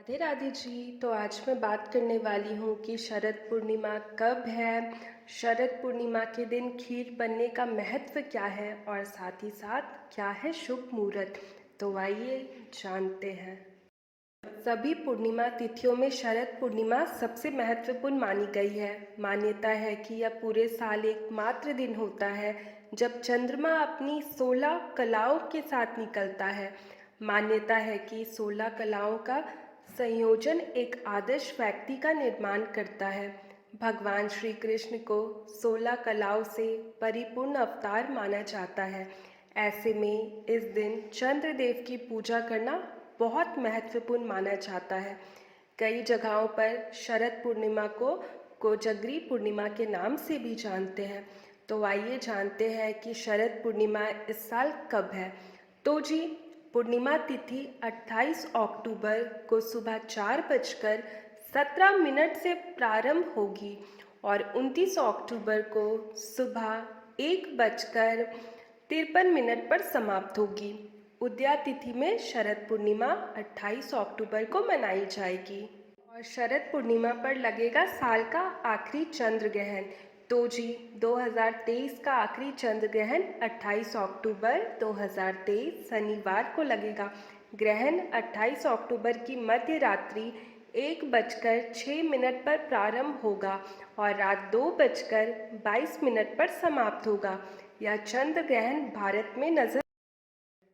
राधे राधे जी। तो आज मैं बात करने वाली हूँ कि शरद पूर्णिमा कब है, शरद पूर्णिमा के दिन खीर बनने का महत्व क्या है और साथ ही साथ क्या है शुभ मुहूर्त। तो आइए जानते हैं। सभी पूर्णिमा तिथियों में शरद पूर्णिमा सबसे महत्वपूर्ण मानी गई है। मान्यता है कि यह पूरे साल एकमात्र दिन होता है जब चंद्रमा अपनी 16 कलाओं के साथ निकलता है। मान्यता है कि 16 कलाओं का संयोजन एक आदर्श व्यक्ति का निर्माण करता है। भगवान श्री कृष्ण को 16 कलाओं से परिपूर्ण अवतार माना जाता है। ऐसे में इस दिन चंद्रदेव की पूजा करना बहुत महत्वपूर्ण माना जाता है। कई जगहों पर शरद पूर्णिमा को कोजगरी पूर्णिमा के नाम से भी जानते हैं। तो आइए जानते हैं कि शरद पूर्णिमा इस साल कब है। तो जी, पूर्णिमा तिथि 28 अक्टूबर को सुबह 4:17 से प्रारंभ होगी और 29 अक्टूबर को सुबह 1:53 पर समाप्त होगी। उदया तिथि में शरद पूर्णिमा 28 अक्टूबर को मनाई जाएगी और शरद पूर्णिमा पर लगेगा साल का आखिरी चंद्र ग्रहण। तो जी, 2023 का आखिरी चंद्र ग्रहण 28 अक्टूबर 2023 शनिवार को लगेगा। ग्रहण 28 अक्टूबर की मध्य रात्रि 1:06 पर प्रारंभ होगा और रात 2:22 पर समाप्त होगा। यह चंद्र ग्रहण भारत में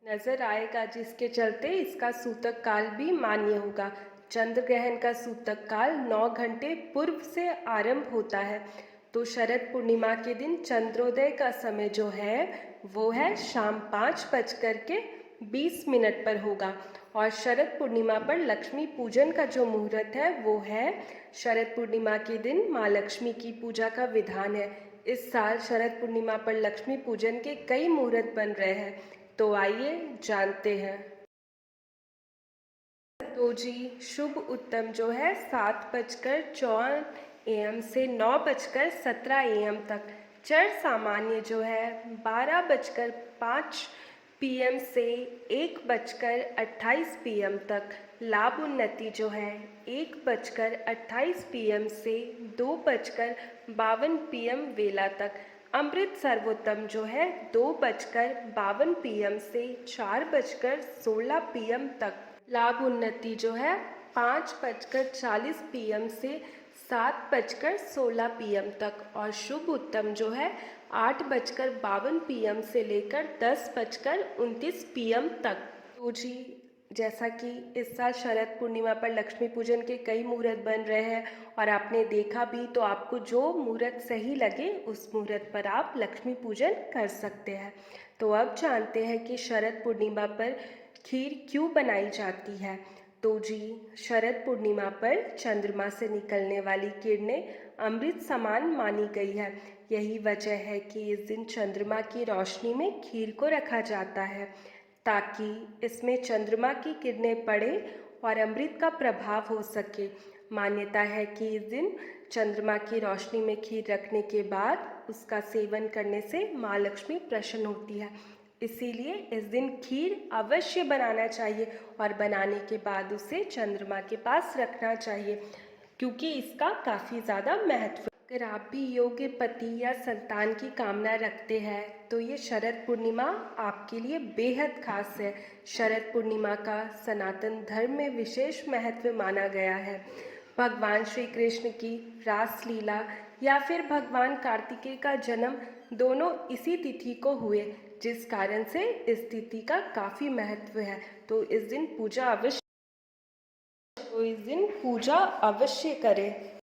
नजर आएगा, जिसके चलते इसका सूतक काल भी मान्य होगा। चंद्र ग्रहण का सूतक काल 9 घंटे पूर्व से आरंभ होता है। तो शरद पूर्णिमा के दिन चंद्रोदय का समय जो है वो है शाम 5:20 पर होगा और शरद पूर्णिमा पर लक्ष्मी पूजन का जो मुहूर्त है वो है शरद पूर्णिमा के दिन माँ लक्ष्मी की पूजा का विधान है। इस साल शरद पूर्णिमा पर लक्ष्मी पूजन के कई मुहूर्त बन रहे हैं। तो आइए जानते हैं। तो जी, शुभ उत्तम जो है 7:54 AM से 9:17 AM तक। चर सामान्य जो है 12:05 PM से 1:28 PM तक। लाभ उन्नति जो है 1:28 PM से 2:52 PM वेला तक। अमृत सर्वोत्तम जो है 2:52 PM से 4:16 PM तक। लाभ उन्नति जो है 5:40 PM से 7:16 PM तक और शुभ उत्तम जो है 8:52 PM से लेकर 10:29 PM तक। तो जी, जैसा कि इस साल शरद पूर्णिमा पर लक्ष्मी पूजन के कई मुहूर्त बन रहे हैं और आपने देखा भी, तो आपको जो मुहूर्त सही लगे उस मुहूर्त पर आप लक्ष्मी पूजन कर सकते हैं। तो अब जानते हैं कि शरद पूर्णिमा पर खीर क्यों बनाई जाती है। तो जी, शरद पूर्णिमा पर चंद्रमा से निकलने वाली किरणें अमृत समान मानी गई है। यही वजह है कि इस दिन चंद्रमा की रोशनी में खीर को रखा जाता है ताकि इसमें चंद्रमा की किरणें पड़े और अमृत का प्रभाव हो सके। मान्यता है कि इस दिन चंद्रमा की रोशनी में खीर रखने के बाद उसका सेवन करने से माँ लक्ष्मी प्रसन्न होती है। इसीलिए इस दिन खीर अवश्य बनाना चाहिए और बनाने के बाद उसे चंद्रमा के पास रखना चाहिए, क्योंकि इसका काफ़ी ज़्यादा महत्व। अगर आप भी योग्य पति या संतान की कामना रखते हैं तो ये शरद पूर्णिमा आपके लिए बेहद खास है। शरद पूर्णिमा का सनातन धर्म में विशेष महत्व माना गया है। भगवान श्री कृष्ण की रासलीला या फिर भगवान कार्तिकेय का जन्म दोनों इसी तिथि को हुए, जिस कारण से इस तिथि का काफ़ी महत्व है। तो इस दिन पूजा अवश्य करें।